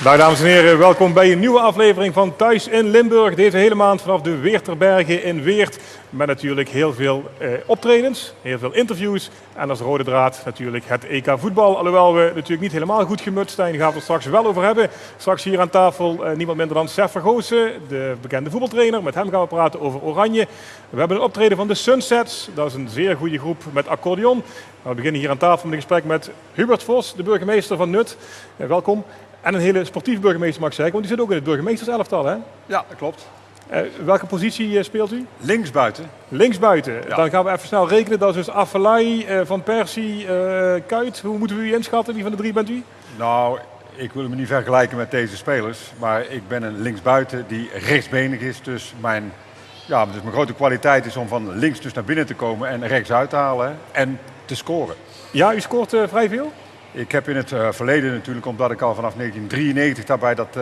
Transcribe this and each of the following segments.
Dag dames en heren, welkom bij een nieuwe aflevering van Thuis in Limburg. Deze hele maand vanaf de Weerterbergen in Weert. Met natuurlijk heel veel optredens, heel veel interviews. En als rode draad natuurlijk het EK voetbal. Alhoewel we natuurlijk niet helemaal goed gemutst zijn. Daar gaan we het straks wel over hebben. Straks hier aan tafel niemand minder dan Sef Vergoosen, de bekende voetbaltrainer. Met hem gaan we praten over Oranje. We hebben een optreden van de Sunsets. Dat is een zeer goede groep met accordeon. We beginnen hier aan tafel met een gesprek met Hubert Vos, de burgemeester van Nut. Welkom. En een hele sportieve burgemeester mag ik zeggen, want die zit ook in het burgemeesterselftal, hè? Ja, dat klopt. Welke positie speelt u? Linksbuiten. Linksbuiten. Ja. Dan gaan we even snel rekenen. Dat is dus Afellay, Van Persie, Kuyt. Hoe moeten we u inschatten? Wie van de drie bent u? Nou, ik wil me niet vergelijken met deze spelers. Maar ik ben een linksbuiten die rechtsbenig is. Dus mijn grote kwaliteit is om van links dus naar binnen te komen en rechts uit te halen en te scoren. Ja, u scoort vrij veel? Ik heb in het verleden natuurlijk, omdat ik al vanaf 1993 daarbij dat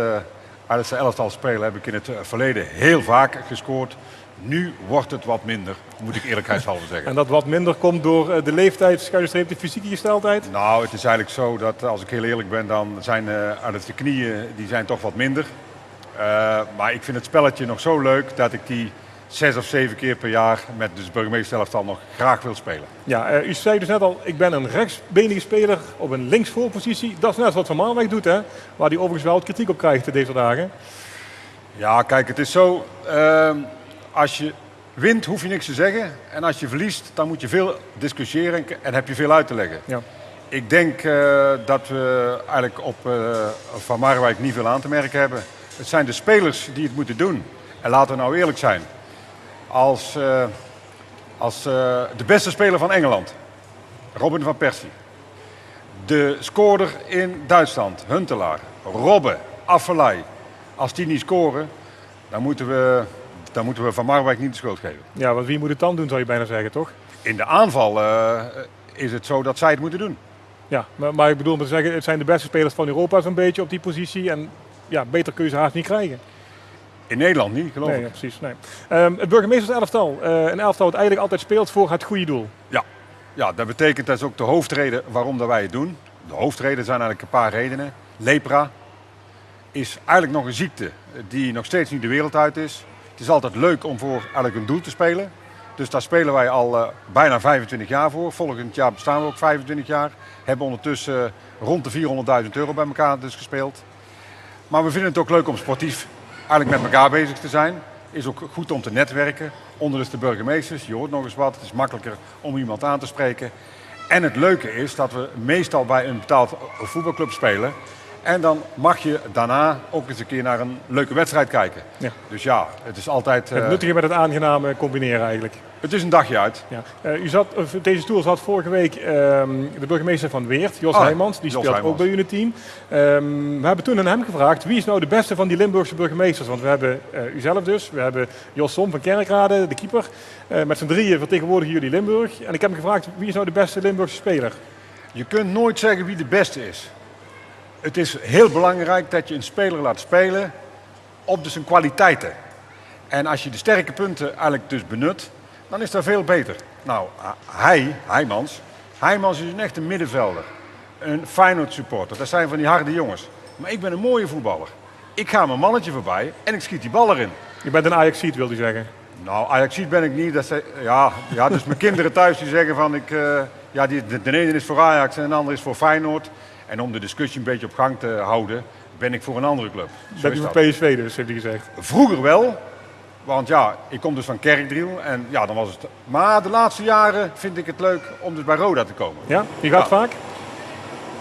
Aardse elftal spelen, heb ik in het verleden heel vaak gescoord. Nu wordt het wat minder, moet ik eerlijkheidshalve zeggen. En dat wat minder komt door de leeftijd, schuine de fysieke gesteldheid? Nou, het is eigenlijk zo dat als ik heel eerlijk ben, dan zijn de knieën die zijn toch wat minder. Maar ik vind het spelletje nog zo leuk dat ik die 6 of 7 keer per jaar met de burgemeesterselftal nog graag wil spelen. Ja, u zei dus net al, ik ben een rechtsbenige speler op een linksvoorpositie. Dat is net wat Van Marwijk doet, hè? Waar hij overigens wel wat kritiek op krijgt deze dagen. Ja, kijk, het is zo. Als je wint, hoef je niks te zeggen. En als je verliest, dan moet je veel discussiëren en heb je veel uit te leggen. Ja. Ik denk dat we eigenlijk op Van Marwijk niet veel aan te merken hebben. Het zijn de spelers die het moeten doen. En laten we nou eerlijk zijn. Als de beste speler van Engeland, Robin van Persie. De scorer in Duitsland, Huntelaar, Robben, Afellay. Als die niet scoren, dan moeten we Van Marwijk niet de schuld geven. Ja, want wie moet het dan doen, zou je bijna zeggen, toch? In de aanval is het zo dat zij het moeten doen. Ja, maar ik bedoel maar te zeggen, het zijn de beste spelers van Europa zo'n beetje op die positie. En ja, beter kun je ze haast niet krijgen. In Nederland niet, geloof ik. Nee, precies. Nee. Het burgemeesterselftal, een elftal dat eigenlijk altijd speelt voor het goede doel. Ja, dat betekent, dat is ook de hoofdreden waarom dat wij het doen. De hoofdreden zijn eigenlijk een paar redenen. Lepra is eigenlijk nog een ziekte die nog steeds niet de wereld uit is. Het is altijd leuk om voor eigenlijk een doel te spelen. Dus daar spelen wij al bijna 25 jaar voor. Volgend jaar bestaan we ook 25 jaar. Hebben ondertussen rond de €400.000 bij elkaar dus gespeeld. Maar we vinden het ook leuk om sportief eigenlijk met elkaar bezig te zijn. Is ook goed om te netwerken. Onder dus de burgemeesters, je hoort nog eens wat. Het is makkelijker om iemand aan te spreken. En het leuke is dat we meestal bij een betaald voetbalclub spelen. En dan mag je daarna ook eens een keer naar een leuke wedstrijd kijken. Ja. Dus ja, het is altijd... Het nuttige met het aangename combineren eigenlijk. Het is een dagje uit. Ja. Op deze stoel zat vorige week de burgemeester van Weert, Jos Heijmans. Die Jos speelt Heijmans. ook bij jullie team. We hebben toen aan hem gevraagd, wie is nou de beste van die Limburgse burgemeesters? Want we hebben uzelf dus, we hebben Jos Som van Kerkrade, de keeper. Met z'n drieën vertegenwoordigen jullie Limburg. En ik heb hem gevraagd, wie is nou de beste Limburgse speler? Je kunt nooit zeggen wie de beste is. Het is heel belangrijk dat je een speler laat spelen op zijn kwaliteiten. En als je de sterke punten eigenlijk dus benut, dan is dat veel beter. Nou, Heijmans is een echte middenvelder. Een Feyenoord supporter. Dat zijn van die harde jongens. Maar ik ben een mooie voetballer. Ik ga mijn mannetje voorbij en ik schiet die bal erin. Je bent een Ajaxiet, wil hij zeggen. Nou, Ajaxiet ben ik niet. Dus mijn kinderen thuis die zeggen van de ene is voor Ajax en de andere is voor Feyenoord. En om de discussie een beetje op gang te houden, ben ik voor een andere club. Ben je voor PSV dus, heeft hij gezegd. Vroeger wel, want ja, ik kom dus van Kerkdriel en ja, dan was het... Maar de laatste jaren vind ik het leuk om dus bij Roda te komen. Ja? Je gaat vaak?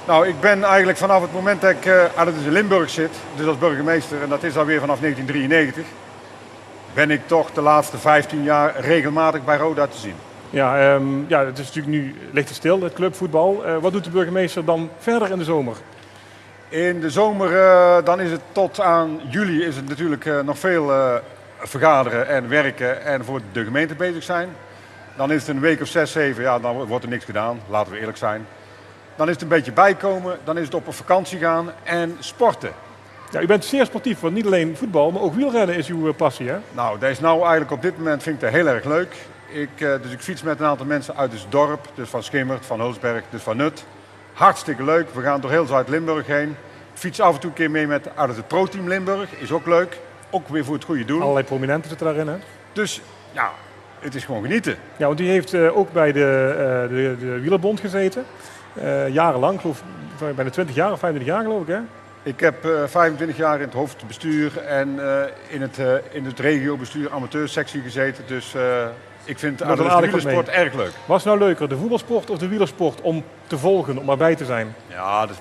Nou, ik ben eigenlijk vanaf het moment dat ik in Limburg zit, dus als burgemeester, en dat is alweer vanaf 1993, ben ik toch de laatste 15 jaar regelmatig bij Roda te zien. Ja, het is natuurlijk nu ligt het stil, het clubvoetbal. Wat doet de burgemeester dan verder in de zomer? In de zomer, dan is het tot aan juli is het natuurlijk nog veel vergaderen en werken en voor de gemeente bezig zijn. Dan is het een week of 6, 7, ja, dan wordt er niks gedaan, laten we eerlijk zijn. Dan is het een beetje bijkomen, dan is het op vakantie gaan en sporten. Ja, u bent zeer sportief, want niet alleen voetbal, maar ook wielrennen is uw passie, hè? Nou, dat is nou eigenlijk op dit moment vind ik dat heel erg leuk. Dus ik fiets met een aantal mensen uit het dorp, dus van Schimmert, van Hulsberg, dus van Nut. Hartstikke leuk, we gaan door heel Zuid-Limburg heen. fiets af en toe een keer mee uit het Pro-team Limburg. Is ook leuk. Ook weer voor het goede doel. Allerlei prominenten zitten daarin, hè? Dus ja, het is gewoon genieten. Ja, want die heeft ook bij de Wielerbond gezeten. Jarenlang, ik geloof bijna 20 jaar of 25 jaar geloof ik, hè? Ik heb 25 jaar in het hoofdbestuur en in het regiobestuur amateursectie gezeten. Dus ik vind de wielersport erg leuk. Was het nou leuker, de voetbalsport of de wielersport om te volgen, om erbij te zijn? Ja, dat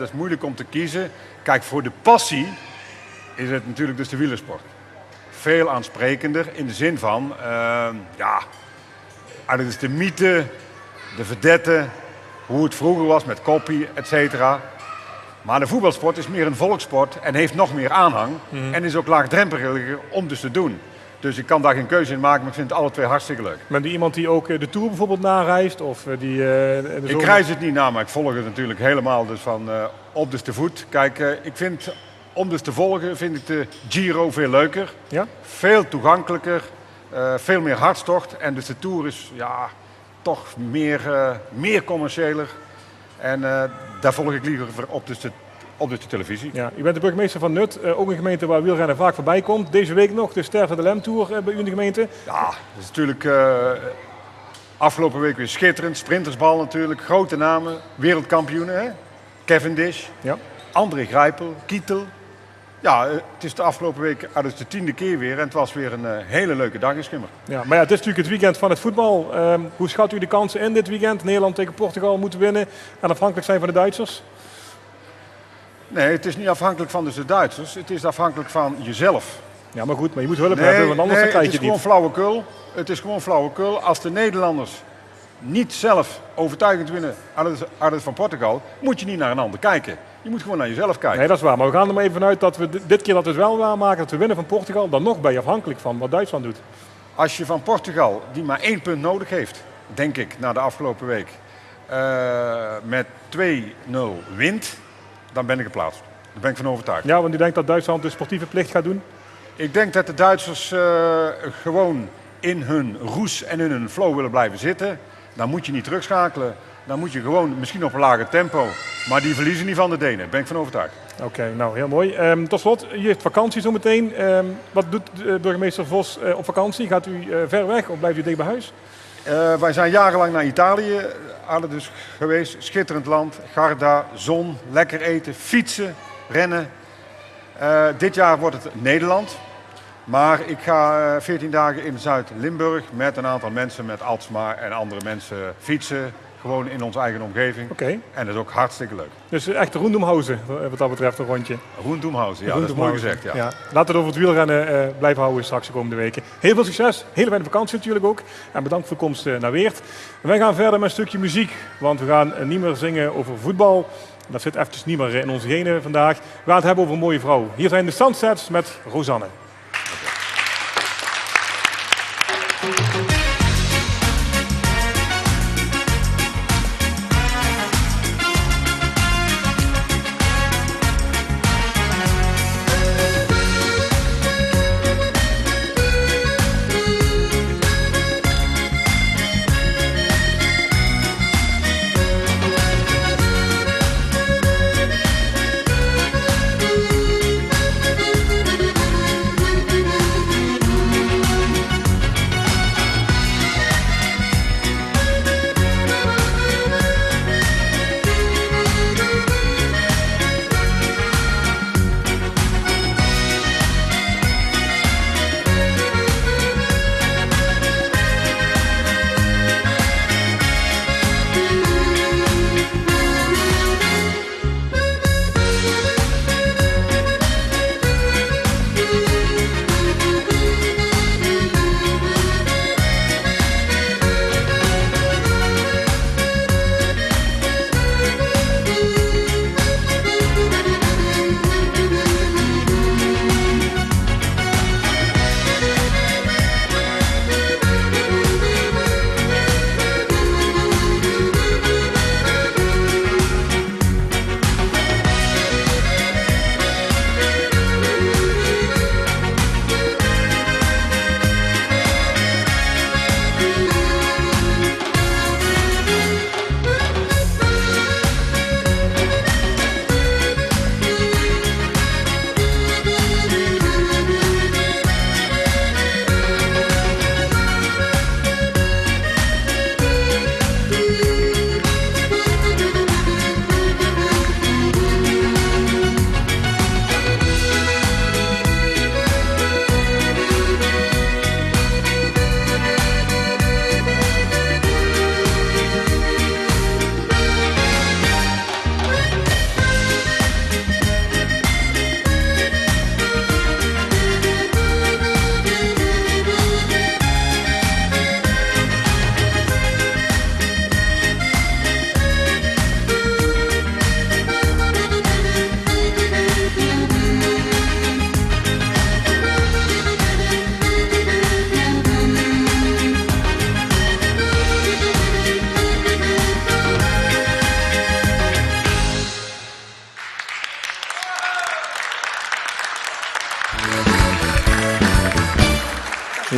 is moeilijk om te kiezen. Kijk, voor de passie is het natuurlijk dus de wielersport. Veel aansprekender in de zin van, dat is de mythe, de vedette, hoe het vroeger was met koppie, et cetera. Maar de voetbalsport is meer een volkssport en heeft nog meer aanhang. En is ook laagdrempeliger om dus te doen. Dus ik kan daar geen keuze in maken, maar ik vind het alle twee hartstikke leuk. Ben je iemand die ook de Tour bijvoorbeeld nareist? Of Ik reis het niet na, maar ik volg het natuurlijk helemaal dus van op dus de voet. Kijk, ik vind, om dus te volgen, vind ik de Giro veel leuker. Ja? Veel toegankelijker, veel meer hartstocht. En dus de Tour is toch meer commerciëler. En daar volg ik liever op de televisie. Ja, u bent de burgemeester van Nut, ook een gemeente waar wielrennen vaak voorbij komt. Deze week nog de Ster van de Lem Tour bij u in de gemeente. Ja, dat is natuurlijk afgelopen week weer schitterend. Sprintersbal natuurlijk, grote namen, wereldkampioenen. Hè? Cavendish, Ja. André Grijpel, Kittel. Ja, het is de afgelopen week dus de 10e keer weer en het was weer een hele leuke dag in Schimmer. Ja, maar ja, het is natuurlijk het weekend van het voetbal. Hoe schat u de kansen in dit weekend? Nederland tegen Portugal moeten winnen en afhankelijk zijn van de Duitsers? Nee, het is niet afhankelijk van de Duitsers, het is afhankelijk van jezelf. Ja, maar goed, maar je moet hulp hebben, want anders dan krijg je het is het niet. gewoon flauwekul. Het is gewoon flauwekul. Als de Nederlanders niet zelf overtuigend winnen uit het van Portugal, moet je niet naar een ander kijken. Je moet gewoon naar jezelf kijken. Nee, dat is waar. Maar we gaan er maar even vanuit dat we dit keer dat we het wel waarmaken, dat we winnen van Portugal, dan nog ben je afhankelijk van wat Duitsland doet. Als je van Portugal, die maar 1 punt nodig heeft, denk ik, na de afgelopen week, met 2-0 wint, dan ben ik geplaatst. Daar ben ik van overtuigd. Ja, want u denkt dat Duitsland de sportieve plicht gaat doen? Ik denk dat de Duitsers gewoon in hun roes en in hun flow willen blijven zitten. Dan moet je niet terugschakelen. Dan moet je gewoon misschien op een lager tempo. Maar die verliezen niet van de Denen. Daar ben ik van overtuigd. Oké, nou heel mooi. Tot slot, u heeft vakantie zometeen. Wat doet burgemeester Vos op vakantie? Gaat u ver weg of blijft u dicht bij huis? Wij zijn jarenlang naar Italië dus geweest. Schitterend land. Garda, zon, lekker eten, fietsen, rennen. Dit jaar wordt het Nederland. Maar ik ga 14 dagen in Zuid-Limburg met een aantal mensen met astma en andere mensen fietsen. Gewoon in onze eigen omgeving. Oké. En dat is ook hartstikke leuk. Dus echt Roendomhausen, wat dat betreft, een rondje. Roendomhausen, ja, dat is mooi gezegd. Ja. Ja. Laten we het over het wielrennen blijven houden straks de komende weken. Heel veel succes, hele fijne vakantie natuurlijk ook. En bedankt voor de komst naar Weert. En wij gaan verder met een stukje muziek, want we gaan niet meer zingen over voetbal. Dat zit eventjes niet meer in onze genen vandaag. We gaan het hebben over een mooie vrouw. Hier zijn de Sunsets met Rosanne.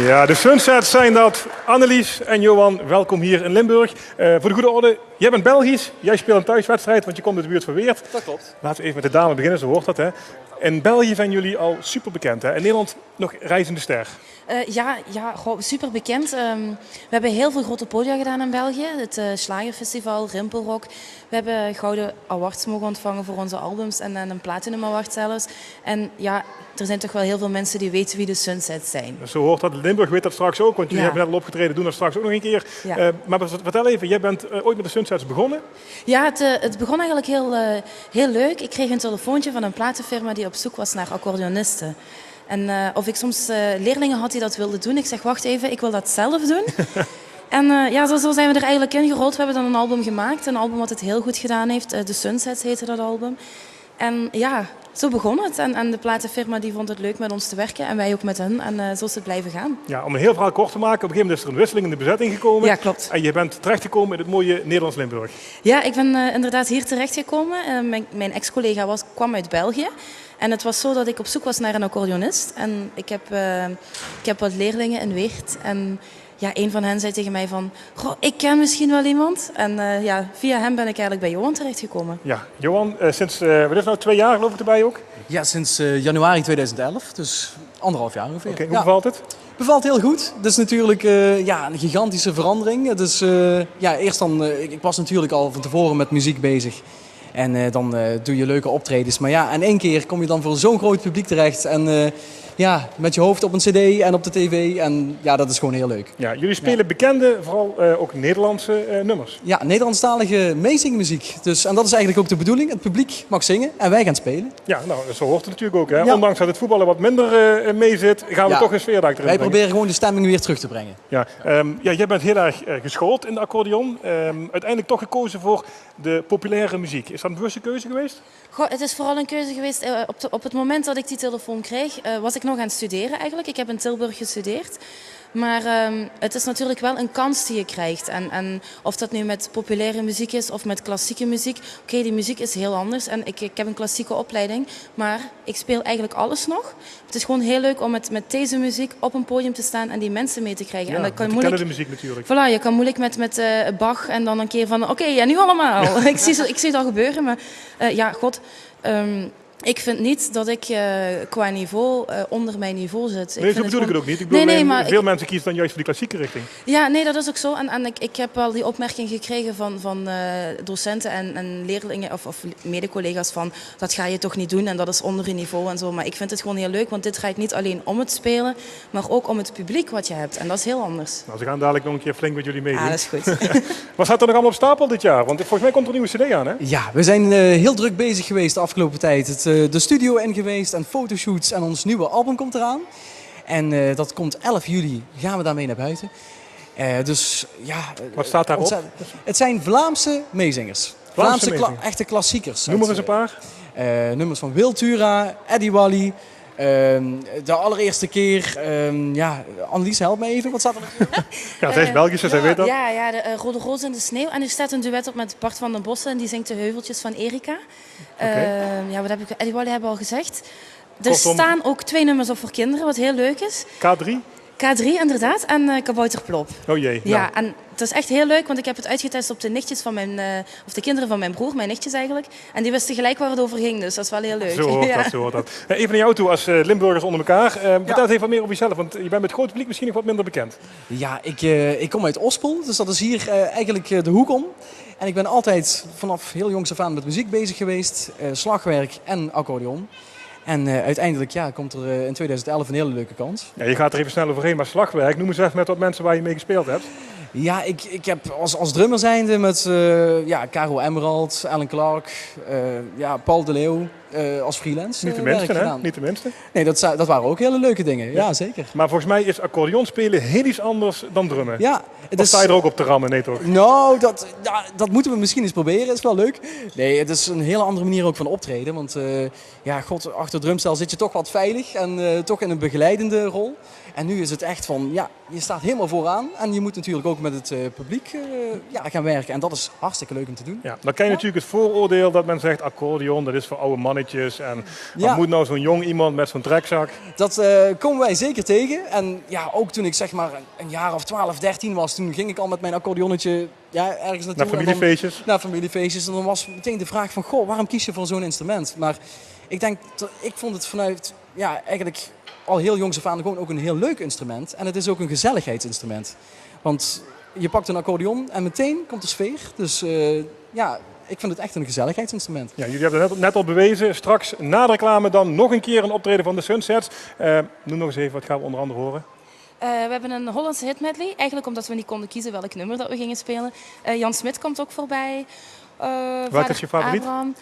Ja, de Sunsets zijn dat. Annelies en Johan, welkom hier in Limburg. Voor de goede orde, jij bent Belgisch, jij speelt een thuiswedstrijd, want je komt uit de buurt van Weert. Dat klopt. Laten we even met de dame beginnen, zo hoort dat. Hè. In België zijn jullie al super bekend. Hè? In Nederland nog reizende ster. Super bekend. We hebben heel veel grote podia gedaan in België. Het Schlagerfestival, Rimpelrock. We hebben gouden awards mogen ontvangen voor onze albums en een Platinum Award zelfs. En ja, er zijn toch wel heel veel mensen die weten wie de Sunsets zijn. Zo hoort dat. Limburg weet dat straks ook, want jullie hebben net al opgetreden, doen dat straks ook nog een keer. Ja. Maar vertel even, jij bent ooit met de Sunsets begonnen? Ja, het begon eigenlijk heel leuk. Ik kreeg een telefoontje van een platenfirma die op zoek was naar accordeonisten. En of ik soms leerlingen had die dat wilden doen. Ik zeg, wacht even, ik wil dat zelf doen. En zo zijn we er eigenlijk ingerold. We hebben dan een album gemaakt. Een album wat het heel goed gedaan heeft. The Sunsets heette dat album. En ja, zo begon het. En de platenfirma die vond het leuk met ons te werken. En wij ook met hen. En zo is het blijven gaan. Ja, om een heel verhaal kort te maken. Op een gegeven moment is er een wisseling in de bezetting gekomen. Ja, klopt. En je bent terechtgekomen in het mooie Nederlands Limburg. Ja, ik ben inderdaad hier terechtgekomen. Mijn ex-collega kwam uit België. En het was zo dat ik op zoek was naar een accordeonist. En ik heb wat leerlingen in Weert. En ja, een van hen zei tegen mij van, goh, ik ken misschien wel iemand. En via hem ben ik eigenlijk bij Johan terechtgekomen. Ja, Johan, sinds, wat is nou, 2 jaar geloof ik erbij ook? Ja, sinds januari 2011, dus 1,5 jaar ongeveer. Oké, hoe bevalt het? Bevalt heel goed. Het is natuurlijk een gigantische verandering. Het is, eerst dan, ik was natuurlijk al van tevoren met muziek bezig. En dan doe je leuke optredens. Maar ja, in één keer kom je dan voor zo'n groot publiek terecht. En met je hoofd op een cd en op de tv. En ja, dat is gewoon heel leuk. Ja, jullie spelen bekende, vooral ook Nederlandse nummers. Ja, Nederlandstalige meezingmuziek. Dus, en dat is eigenlijk ook de bedoeling. Het publiek mag zingen en wij gaan spelen. Ja, nou, zo hoort het natuurlijk ook. Hè? Ja. Ondanks dat het voetballen wat minder mee zit, gaan we toch een sfeerdag erin Wij brengen. proberen gewoon de stemming weer terug te brengen. Ja, jij bent heel erg geschoold in de accordeon. Uiteindelijk toch gekozen voor de populaire muziek. Is dat een bewuste keuze geweest? Goh, het is vooral een keuze geweest. Op het moment dat ik die telefoon kreeg, was ik nog aan het studeren eigenlijk. Ik heb in Tilburg gestudeerd. Maar het is natuurlijk wel een kans die je krijgt. En of dat nu met populaire muziek is of met klassieke muziek. Oké, die muziek is heel anders. En ik heb een klassieke opleiding. Maar ik speel eigenlijk alles nog. Het is gewoon heel leuk om met deze muziek op een podium te staan en die mensen mee te krijgen. Ja, en dat kan kennen de muziek natuurlijk. Voilà, je kan moeilijk met Bach en dan een keer van oké, ja, nu allemaal. ik zie het al gebeuren, maar ik vind niet dat ik qua niveau onder mijn niveau zit. Nee, zo bedoel ik het ook niet. Ik bedoel, maar veel mensen kiezen dan juist voor die klassieke richting. Ja, nee, dat is ook zo. En ik heb wel die opmerking gekregen van docenten en leerlingen of mede-collega's van dat ga je toch niet doen en dat is onder je niveau en zo. Maar ik vind het gewoon heel leuk, want dit draait niet alleen om het spelen, maar ook om het publiek wat je hebt. En dat is heel anders. Nou, ze gaan dadelijk nog een keer flink met jullie meedoen. Ah, dat is goed. Wat staat er nog allemaal op stapel dit jaar? Want volgens mij komt er een nieuwe cd aan, hè? Ja, we zijn heel druk bezig geweest de afgelopen tijd. De studio in geweest en fotoshoots en ons nieuwe album komt eraan. En dat komt 11 juli, gaan we daarmee naar buiten. Wat staat daarop? Het zijn Vlaamse meezingers. Vlaamse echte klassiekers. Noem er eens een paar. Nummers van Wil Tura, Eddie Wally. De allereerste keer, Annelies, help me even, wat staat er nog? Ja, zij is Belgische, zij weet dat. Ja, de Rode Roos in de Sneeuw. En er staat een duet op met Bart van den Bossen en die zingt de Heuveltjes van Erika. Wat heb ik? Eddie Wally hebben we al gezegd. Er staan ook 2 nummers op voor kinderen, wat heel leuk is. K3? K3 inderdaad en Kabouter Plop. Oh jee. Ja, nou. en het is echt heel leuk, want ik heb het uitgetest op de nichtjes van of de kinderen van mijn broer, mijn nichtjes eigenlijk. En die wisten gelijk waar het over ging, dus dat is wel heel leuk. Zo hoort dat, zo hoort dat. Even naar jou toe als Limburgers onder elkaar. Vertel eens even wat meer over jezelf, want je bent met het grote publiek misschien nog wat minder bekend. Ja, ik kom uit Ospel, dus dat is hier eigenlijk de hoek om. En ik ben altijd vanaf heel jongs af aan met muziek bezig geweest, slagwerk en accordeon. En uiteindelijk komt er in 2011 een hele leuke kans. Ja, je gaat er even snel overheen, maar slagwerk, noem eens even met wat mensen waar je mee gespeeld hebt. Ja, ik heb als drummer zijnde met Caro Emerald, Alan Clark, Paul de Leeuw als freelance Niet de minste, werk hè? gedaan. Niet de minste. Nee, dat waren ook hele leuke dingen. Ja, zeker. Maar volgens mij is accordeon spelen heel iets anders dan drummen. Ja, Of sta je er ook op te rammen? Nee toch? Nou, dat moeten we misschien eens proberen. Dat is wel leuk. Nee, het is een hele andere manier ook van optreden. Want achter het drumstel zit je toch wat veilig en toch in een begeleidende rol. En nu is het echt van, je staat helemaal vooraan. En je moet natuurlijk ook met het publiek gaan werken. En dat is hartstikke leuk om te doen. Ja, dan ken je natuurlijk het vooroordeel dat men zegt accordeon, dat is voor oude mannetjes. accordeonnetjes. En Ja. wat moet nou zo'n jong iemand met zo'n trekzak? Dat komen wij zeker tegen. En ja, ook toen ik zeg maar een jaar of 12, 13 was, toen ging ik al met mijn accordeonnetje ergens naartoe. Naar familiefeestjes? Naar familiefeestjes. En dan was meteen de vraag van, goh, waarom kies je voor zo'n instrument? Maar ik vond het vanuit, eigenlijk al heel jongs af aan gewoon ook een heel leuk instrument. En het is ook een gezelligheidsinstrument. Want je pakt een accordeon en meteen komt de sfeer. Dus ik vind het echt een gezelligheidsinstrument. Ja, jullie hebben het net al bewezen. Straks na de reclame dan nog een keer een optreden van de Sunsets. Noem nog eens even, wat gaan we onder andere horen? We hebben een Hollandse hit medley. Eigenlijk omdat we niet konden kiezen welk nummer dat we gingen spelen. Jan Smit komt ook voorbij. Wat is je favoriet? Abraham.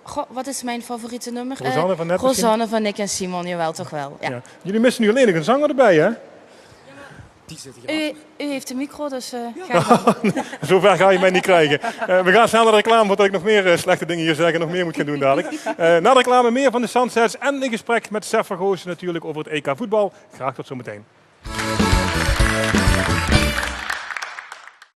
Goh, wat is mijn favoriete nummer? Rosanne van net misschien? Rosanne van Nick en Simon, jawel, toch wel. Ja. Ja. Jullie missen nu alleen nog een zanger erbij, hè? Die zit hier. U heeft de micro, dus ga gang. Zover ga je mij niet krijgen. We gaan snel naar de reclame voordat ik nog meer slechte dingen hier zeg en nog meer moet gaan doen dadelijk. Na de reclame meer van de Sunsets en een gesprek met Sef Vergozen natuurlijk over het EK voetbal. Graag tot zometeen.